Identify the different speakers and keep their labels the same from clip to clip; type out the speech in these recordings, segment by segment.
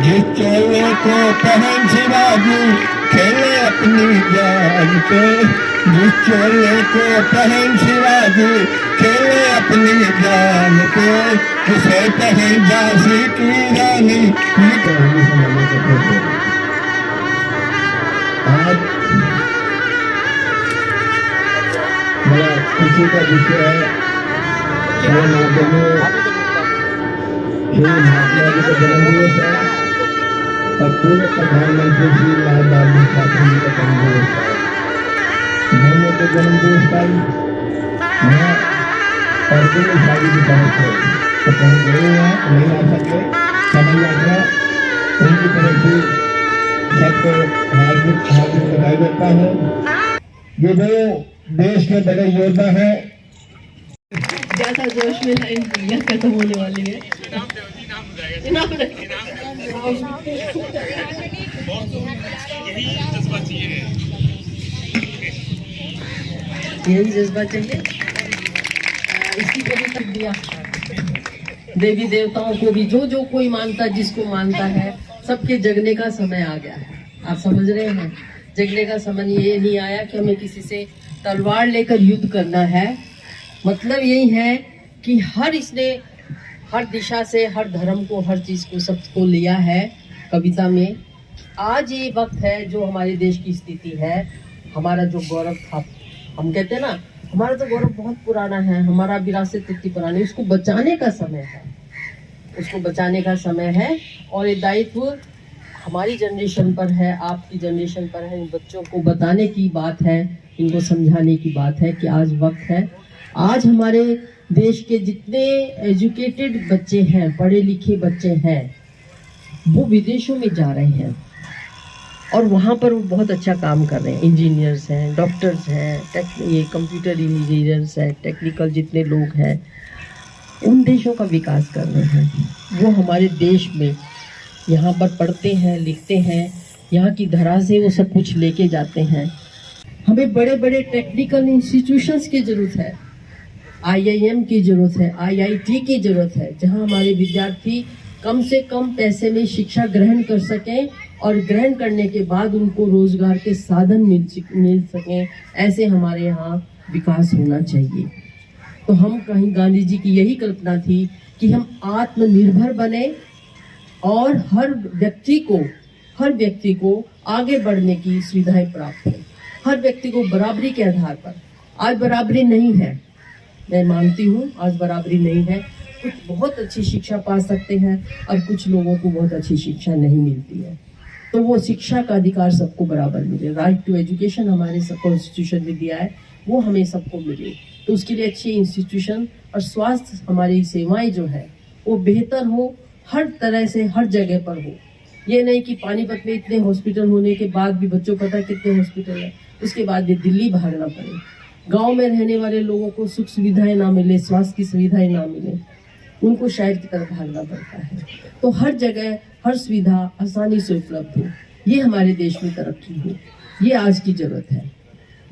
Speaker 1: जिस चोले को पहन शिवाजी खेले अपनी जान पे, जिस चोले को पहन शिवाजी खेले अपनी जान पे, उसे पहन झांसी की रानी। आज बड़ा खुशी का विषय है, महात्मा जी का जन्मदिवस है और पूर्व प्रधानमंत्री श्री लाल शास्त्री जी का जन्मदिवस है। दोनों के जन्मदिवस पर मैं और पूरी शादी की तरफ से तो कहीं गए हैं, नहीं आ सकते, समय आ गया, उनकी तरफ से सबको हार्दिक हार्दिक बधाई देता हूँ। ये दो देश के बड़े योद्धा हैं।
Speaker 2: ज्यादा जोश में लाइन खत्म होने वाली है। यही जज्बा चाहिए। इसकी कभी तक दिया देवी देवताओं को भी जो जो कोई मानता, जिसको मानता है, सबके जगने का समय आ गया है। आप समझ रहे हैं, जगने का समय ये नहीं आया कि हमें किसी से तलवार लेकर युद्ध करना है। मतलब यही है कि इसने हर दिशा से, हर धर्म को, हर चीज को, सबको लिया है कविता में। आज ये वक्त है जो हमारे देश की स्थिति है, हमारा जो गौरव था, हम कहते हैं ना, हमारा तो गौरव बहुत पुराना है, हमारा विरासत इतनी पुरानी, उसको बचाने का समय है, उसको बचाने का समय है। और ये दायित्व हमारी जनरेशन पर है, आपकी जनरेशन पर है। इन बच्चों को बताने की बात है, इनको समझाने की बात है कि आज वक्त है। आज हमारे देश के जितने एजुकेटेड बच्चे हैं, पढ़े लिखे बच्चे हैं, वो विदेशों में जा रहे हैं और वहाँ पर वो बहुत अच्छा काम कर रहे हैं। इंजीनियर्स हैं, डॉक्टर्स हैं, ये कंप्यूटर इंजीनियर्स हैं, टेक्निकल जितने लोग हैं, उन देशों का विकास कर रहे हैं। वो हमारे देश में यहाँ पर पढ़ते हैं, लिखते हैं, यहाँ की धरा से वो सब कुछ लेके जाते हैं। हमें बड़े बड़े टेक्निकल इंस्टीट्यूशंस की जरूरत है, IIM की जरूरत है, IIT की जरूरत है, जहां हमारे विद्यार्थी कम से कम पैसे में शिक्षा ग्रहण कर सकें और ग्रहण करने के बाद उनको रोजगार के साधन मिल सकें। ऐसे हमारे यहाँ विकास होना चाहिए। तो हम कहीं, गांधी जी की यही कल्पना थी कि हम आत्मनिर्भर बने और हर व्यक्ति को आगे बढ़ने की सुविधाएं प्राप्त हो, हर व्यक्ति को बराबरी के आधार पर। आज बराबरी नहीं है, मैं मानती हूँ, आज बराबरी नहीं है। कुछ बहुत अच्छी शिक्षा पा सकते हैं और कुछ लोगों को बहुत अच्छी शिक्षा नहीं मिलती है। तो वो शिक्षा का अधिकार सबको बराबर मिले, राइट टू एजुकेशन हमारे सब कॉन्स्टिट्यूशन में दिया है, वो हमें सबको मिले। तो उसके लिए अच्छे इंस्टीट्यूशन और स्वास्थ्य, हमारी सेवाएं जो है वो बेहतर हो, हर तरह से, हर जगह पर हो। ये नहीं कि पानीपत में इतने हॉस्पिटल होने के बाद भी बच्चों को पता कितने हॉस्पिटल है, उसके बाद भी दिल्ली भागना पड़े। गांव में रहने वाले लोगों को सुख सुविधाएं ना मिले, स्वास्थ्य की सुविधाएं ना मिले, उनको शहर की तरफ भागना पड़ता है। तो हर जगह हर सुविधा आसानी से उपलब्ध हो, ये हमारे देश में तरक्की हो, ये आज की जरूरत है।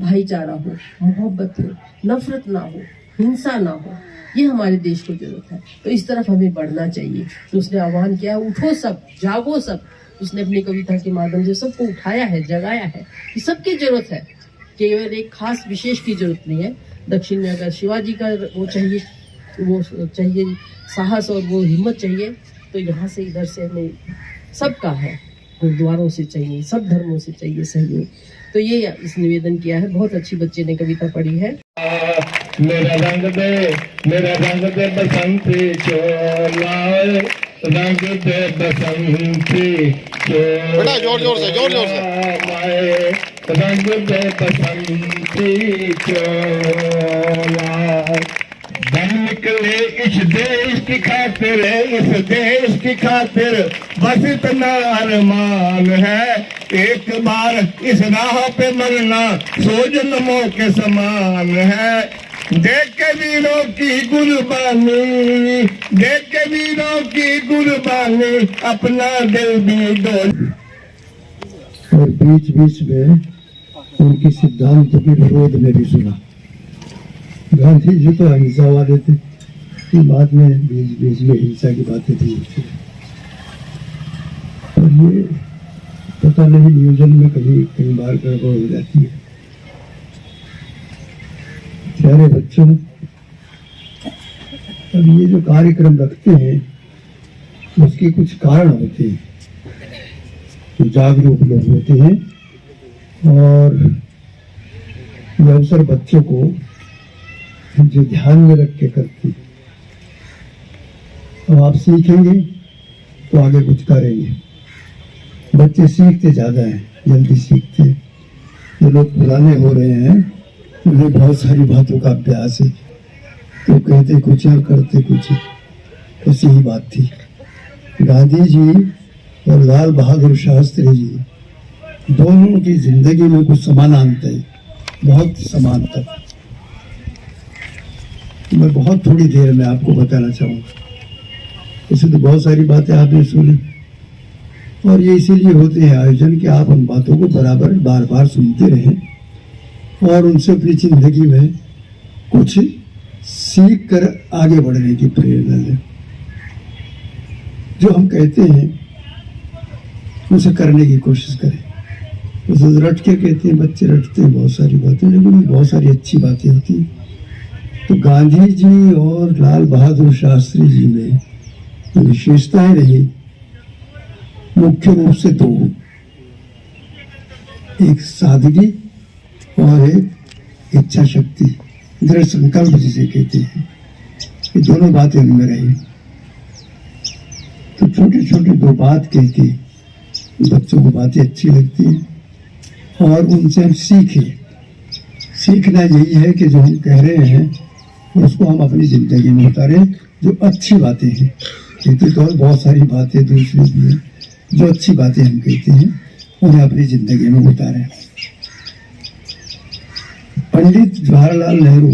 Speaker 2: भाईचारा हो, मोहब्बत हो, नफरत ना हो, हिंसा ना हो, ये हमारे देश को जरूरत है। तो इस तरफ हमें बढ़ना चाहिए। तो उसने आह्वान किया, उठो सब, जागो सब। उसने अपनी कविता के माध्यम से सबको उठाया है, जगाया है कि सबकी जरूरत है, केवल एक खास विशेष की जरूरत नहीं है। दक्षिण में अगर शिवाजी का वो चाहिए साहस और वो हिम्मत चाहिए, तो यहाँ से इधर से हमें सबका है, गुरुद्वारों से चाहिए, सब धर्मों से चाहिए सहयोग। तो ये इस निवेदन किया है। बहुत अच्छी बच्चे ने कविता पढ़ी है।
Speaker 1: मेरा रंग दे बसंती चोला, रंग दे बसंती चोला, जोर से रंग दे बसंती चोला। दम निकले इस देश की खातिर, इस देश की खातिर बस इतना अरमान है, एक बार इस राह पे मरना सौ जन्मों के समान है। देख के वीरों की कुर्बानी, देख के वीरों की कुर्बानी, अपना दिल भी डोल।
Speaker 3: और बीच बीच में उनके सिद्धांत के विरोध में भी सुना। गांधी जी तो अहिंसा वाले थे, बाद में बीच बीच में हिंसा की बातें थी। और ये पता नहीं नियोजन में कई बार गड़बड़ हो जाती है। प्यारे बच्चों, अब ये जो कार्यक्रम रखते हैं उसके कुछ कारण होते हैं। तो जागरूक लोग होते हैं और ये अवसर बच्चों को जो ध्यान में रख के करते हैं। अब आप सीखेंगे तो आगे कुछ करेंगे। बच्चे सीखते ज़्यादा हैं, जल्दी सीखते हैं। जो लोग पुराने हो रहे हैं उन्हें बहुत सारी बातों का अभ्यास है, तो कहते कुछ और करते कुछ। ऐसी ही बात थी। गांधी जी और लाल बहादुर शास्त्री जी दोनों की जिंदगी में कुछ समानांतर है, बहुत समानता। मैं बहुत थोड़ी देर में आपको बताना चाहूँगा। इसे तो बहुत सारी बातें आपने सुनी और ये इसीलिए होते हैं आयोजन कि आप उन बातों को बराबर बार बार सुनते रहें और उनसे अपनी जिंदगी में कुछ सीख कर आगे बढ़ने की प्रेरणा लें। जो हम कहते हैं उसे करने की कोशिश करें। उसे रट के कहते हैं, बच्चे रटते हैं बहुत सारी बातें, लेकिन बहुत सारी अच्छी बातें होती हैं। तो गांधी जी और लाल बहादुर शास्त्री जी में विशेषताएं रही मुख्य रूप से दो, एक सादगी और एक इच्छा शक्ति, दृढ़ संकल्प जिसे कहते हैं। ये दोनों बातें उनमें रही। तो छोटी छोटी दो बात कह के बच्चों को बातें अच्छी लगती हैं और उनसे हम सीखें। सीखना यही है कि जो हम कह रहे हैं उसको हम अपनी जिंदगी में उतारें। जो अच्छी बातें हैं, कहते तो और बहुत सारी बातें दूसरी भी हैं, जो अच्छी बातें हम कहते हैं उन्हें अपनी जिंदगी में उतारें। पंडित जवाहरलाल नेहरू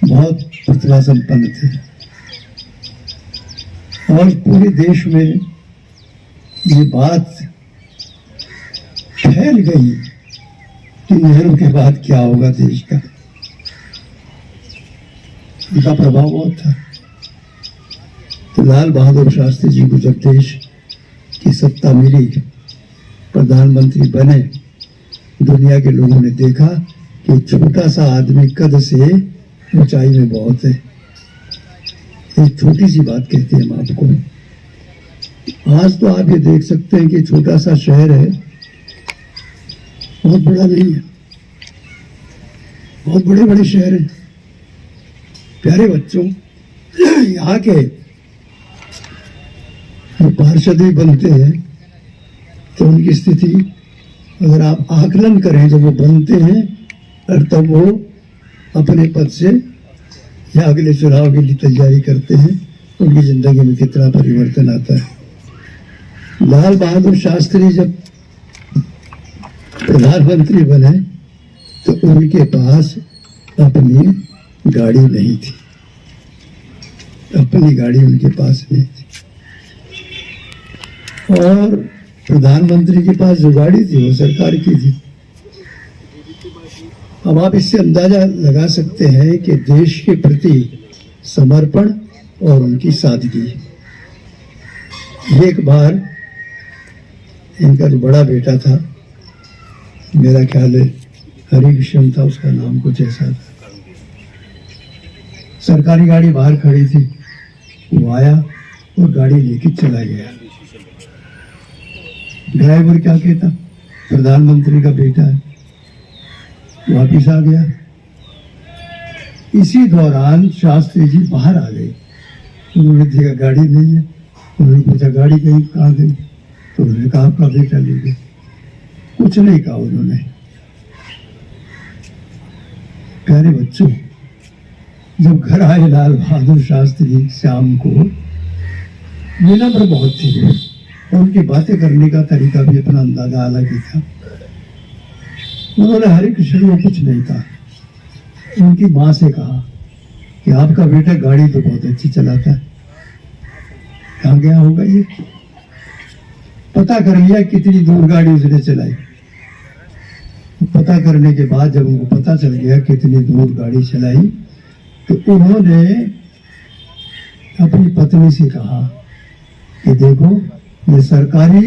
Speaker 3: बहुत प्रतिभा संपन्न थे और पूरे देश में ये बात फैल गई कि नेहरू के बाद क्या होगा देश का। उनका प्रभाव बहुत था। तो लाल बहादुर शास्त्री जी को जब देश की सत्ता मिली, प्रधानमंत्री बने, दुनिया के लोगों ने देखा कि छोटा सा आदमी कद से ऊंचाई में बहुत है। एक छोटी सी बात कहते हैं हम आपको। आज तो आप ये देख सकते हैं कि छोटा सा शहर है, बहुत बड़ा नहीं है, बहुत बड़े बड़े शहर हैं। प्यारे बच्चों, यहाँ के पार्षद भी बनते हैं तो उनकी स्थिति अगर आप आकलन करें जब वो बनते हैं और तब वो अपने पद से या अगले चुनाव के लिए तैयारी करते हैं, उनकी जिंदगी में कितना परिवर्तन आता है। लाल बहादुर शास्त्री जब प्रधानमंत्री बने तो उनके पास अपनी गाड़ी नहीं थी, अपनी गाड़ी उनके पास नहीं थी और प्रधानमंत्री के पास जो गाड़ी थी वो सरकार की थी। अब आप इससे अंदाजा लगा सकते हैं कि देश के प्रति समर्पण और उनकी सादगी। एक बार इनका जो बड़ा बेटा था, मेरा ख्याल है हरिकृष्ण था उसका नाम, कुछ ऐसा था, सरकारी गाड़ी बाहर खड़ी थी, वो आया और गाड़ी लेके चला गया। ड्राइवर क्या कहता, प्रधानमंत्री का बेटा है, वापिस आ गया। इसी दौरान शास्त्री जी बाहर आ गए। उन्होंने देखा गाड़ी नहीं है, उन्होंने पूछा गाड़ी कहीं कहाँ गई, तो उन्होंने कहा आपका बेटा ले गया। कुछ नहीं कहा उन्होंने। प्यारे बच्चों, जब घर आए लाल बहादुर शास्त्री शाम को, विनम्र बहुत थी और उनकी बातें करने का तरीका भी अपना अंदाजा अलग ही था। उन्होंने हरिकृष्ण को कुछ नहीं कहा। उनकी माँ से कहा कि आपका बेटा गाड़ी तो बहुत अच्छी चलाता है, कहाँ गया होगा ये। पता कर लिया कितनी दूर गाड़ी उसने चलाई। पता करने के बाद जब उनको पता चल गया कितनी दूर गाड़ी चलाई, तो उन्होंने अपनी पत्नी से कहा कि देखो ये सरकारी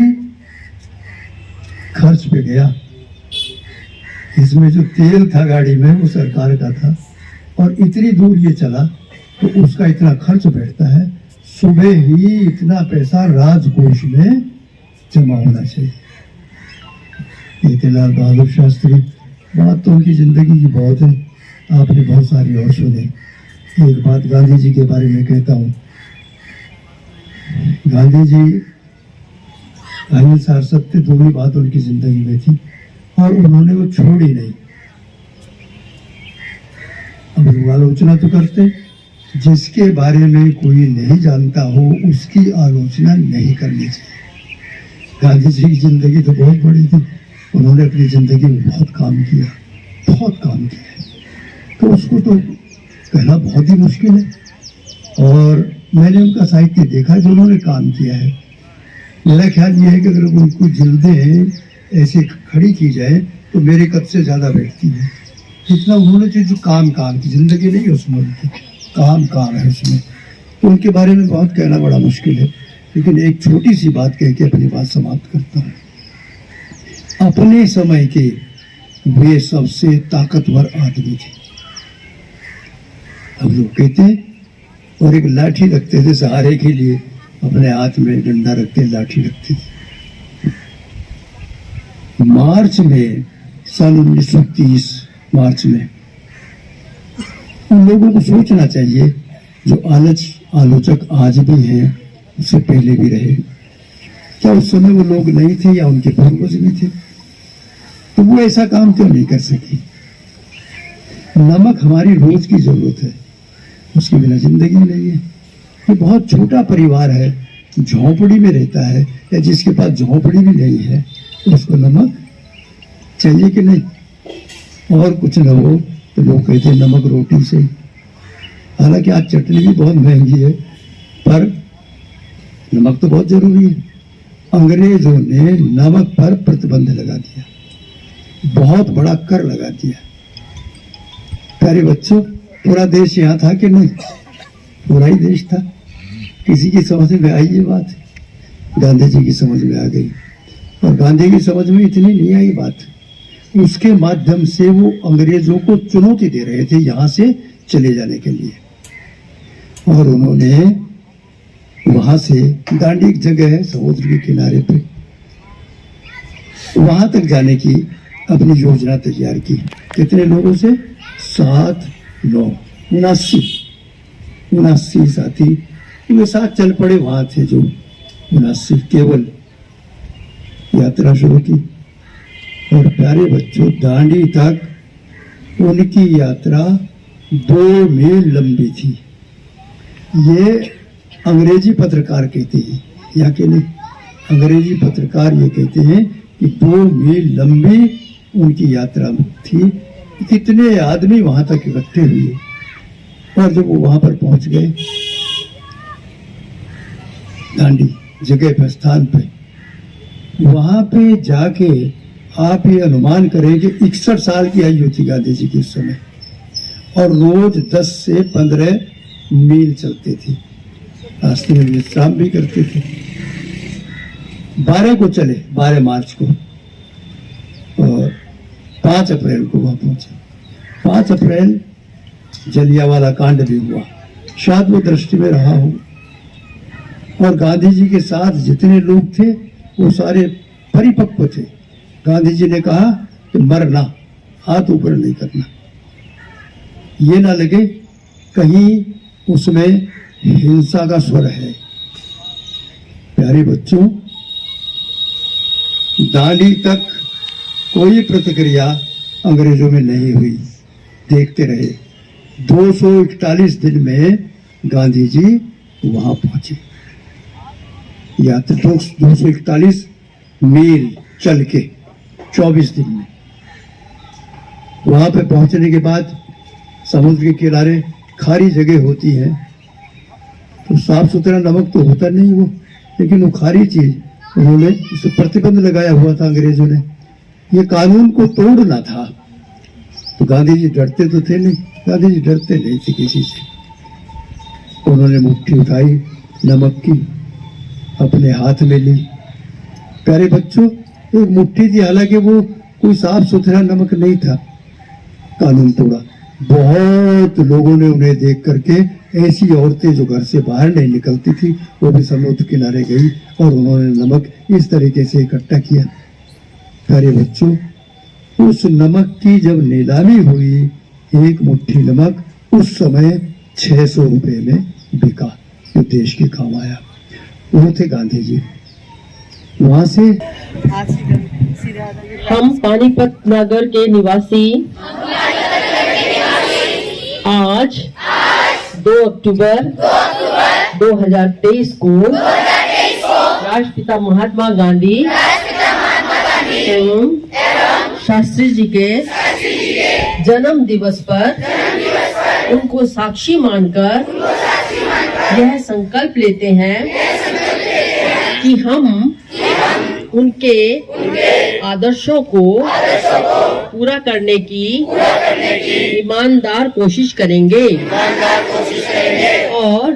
Speaker 3: खर्च पे गया। इसमें जो तेल था गाड़ी में वो सरकार का था, और इतनी दूर ये चला तो उसका इतना खर्च बैठता है। सुबह ही इतना पैसा राजकोष में जमा होना चाहिए। ये थे लाल बहादुर शास्त्री। बात तो उनकी जिंदगी की बहुत है, आपने बहुत सारी और सुने। एक बात गांधी जी के बारे में कहता हूँ। गांधी जी अहिंसा और सत्य दोनों बात उनकी जिंदगी में थी, और उन्होंने वो छोड़ी नहीं। अब लोग आलोचना तो करते, जिसके बारे में कोई नहीं जानता हो उसकी आलोचना नहीं करनी चाहिए। गांधी जी की जिंदगी तो बहुत बड़ी थी, उन्होंने अपनी जिंदगी में बहुत काम किया, बहुत काम किया, तो उसको तो कहना बहुत ही मुश्किल है। और मैंने उनका साहित्य देखा जो उन्होंने काम किया है। मेरा ख्याल ये है कि अगर उनको जिल्दें ऐसे खड़ी की जाए तो मेरे कद से ज़्यादा बैठती है। इतना उन्होंने जो काम की जिंदगी नहीं है उसमें, उनकी काम है उसमें, तो उनके बारे में बहुत कहना बड़ा मुश्किल है। लेकिन एक छोटी सी बात कह के अपनी बात समाप्त करता हूँ। अपने समय के वे सबसे ताकतवर आदमी थे। अब लोग कहते हैं, और एक लाठी रखते थे सहारे के लिए, अपने हाथ में डंडा रखते लाठी रखते थे। मार्च में सन 1930 मार्च में उन लोगों को सोचना चाहिए जो आलोचक आज भी हैं, उससे पहले भी रहे। क्या उस समय वो लोग नहीं थे या उनके पूर्वज भी थे? तो वो ऐसा काम क्यों नहीं कर सके? नमक हमारी रोज की जरूरत है, उसके बिना जिंदगी नहीं है। ये बहुत छोटा परिवार है, झोंपड़ी में रहता है, या जिसके पास झोंपड़ी भी नहीं है उसको नमक चाहिए कि नहीं? और कुछ न हो तो लोग कहते हैं नमक रोटी से। हालांकि आज चटनी भी बहुत महंगी है, पर नमक तो बहुत जरूरी है। अंग्रेजों ने नमक पर प्रतिबंध लगा दिया, बहुत बड़ा कर लगा दिया। प्यारे बच्चों, पूरा देश यहाँ था कि नहीं? पूरा ही देश था। किसी की समझ में आई ये बात? गांधी जी की समझ में आ गई, और गांधी की समझ में इतनी नहीं आई बात। उसके माध्यम से वो अंग्रेजों को चुनौती दे रहे थे यहाँ से चले जाने के लिए, और उन्होंने वहां से दांडी एक जगह है समुद्र के किनारे पे, वहां तक जाने की अपनी योजना तैयार की। कितने लोगों से? 7 लोग, 79 साथी वे साथ चल पड़े। वहां थे जो 79 केवल यात्रा शुरू की। और प्यारे बच्चों, दांडी तक उनकी यात्रा 2 मील लंबी थी। ये अंग्रेजी पत्रकार कहते हैं, या कि नहीं? अंग्रेजी पत्रकार ये कहते हैं कि 2 मील लंबी उनकी यात्रा थी। कितने आदमी वहां तक इकट्ठे हुए, और जब वो वहां पर पहुंच गए दांडी जगह पे, स्थान पे, वहां पे जाके आप ये अनुमान करें कि 61 साल की आयु थी गांधी जी की उस समय, और रोज 10 से 15 मील चलते थे। रास्ते में विश्राम भी करते थे। 12 को चले, 12 मार्च को, और 5 अप्रैल को वहां पहुंचे। 5 अप्रैल जलियांवाला कांड भी हुआ, शायद वो दृष्टि में रहा हो। और गांधी जी के साथ जितने लोग थे वो सारे परिपक्व थे। गांधी जी ने कहा कि मरना, हाथ ऊपर नहीं करना, ये ना लगे कहीं उसमें हिंसा का स्वर है। प्यारे बच्चों, दांडी तक कोई प्रतिक्रिया अंग्रेजों में नहीं हुई, देखते रहे। 241 दिन में गांधी जी वहां पहुंचे। यात्रा 241 मील चल के 24 दिन में। वहां पे पहुंचने के बाद समुद्र के किनारे खारी जगह होती है, तो साफ सुथरा नमक तो होता नहीं वो, लेकिन वो खारी चीज उन्होंने इस पर प्रतिबंध लगाया हुआ था अंग्रेजों ने। ये कानून को तोड़ना था, तो गांधी जी डरते तो थे नहीं, गांधी जी डरते नहीं थे किसी से। उन्होंने मुट्ठी उठाई नमक की, अपने हाथ में ली। प्यारे बच्चों, एक मुट्ठी थी, हालांकि वो कोई साफ सुथरा नमक नहीं था। कानून तोड़ा। बहुत लोगों ने उन्हें देख करके, ऐसी औरतें जो घर से बाहर नहीं निकलती थी, वो भी समुद्र किनारे गई और उन्होंने नमक इस तरीके से इकट्ठा किया। प्यारे बच्चों, उस नमक की जब नीलामी हुई, एक मुट्ठी नमक उस समय 600 रुपए में बिका, जो देश के काम आया। वो थे गांधी जी। वहां से
Speaker 2: हम पानीपत नगर के निवासी आज 2 अक्टूबर 2023 को राष्ट्रपिता महात्मा गांधी एवं शास्त्री जी के जन्म दिवस पर उनको साक्षी मानकर यह संकल्प लेते हैं कि हम उनके आदर्शों को पूरा करने की ईमानदार कोशिश करेंगे और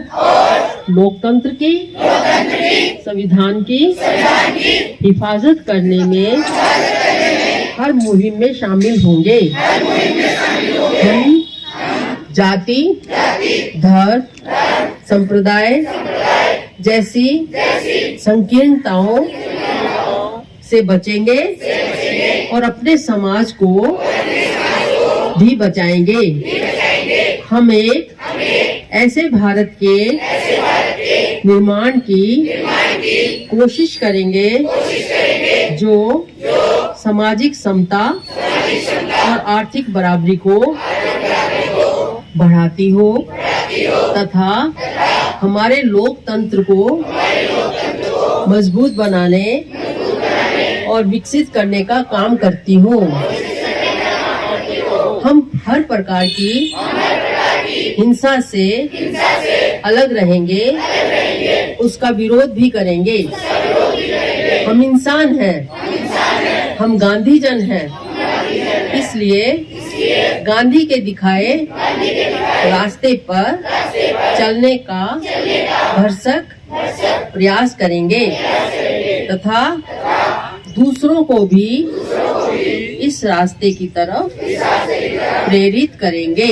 Speaker 2: लोकतंत्र की, संविधान की हिफाजत करने में हर मुहिम में शामिल होंगे। हम जाति, धर्म, संप्रदाय जैसी संकीर्णताओं से बचेंगे और अपने समाज को भी बचाएंगे। हम एक ऐसे भारत के निर्माण की कोशिश करेंगे जो सामाजिक समता और आर्थिक बराबरी को बढ़ाती हो तथा हमारे लोकतंत्र को मजबूत बनाने और विकसित करने का काम करती हूँ। हम हर प्रकार की हिंसा से अलग रहेंगे, उसका विरोध भी करेंगे। हम इंसान हैं, हम गांधी जन हैं, इसलिए गांधी के दिखाए रास्ते पर चलने का भरसक प्रयास करेंगे तथा दूसरों को भी इस रास्ते की तरफ प्रेरित करेंगे।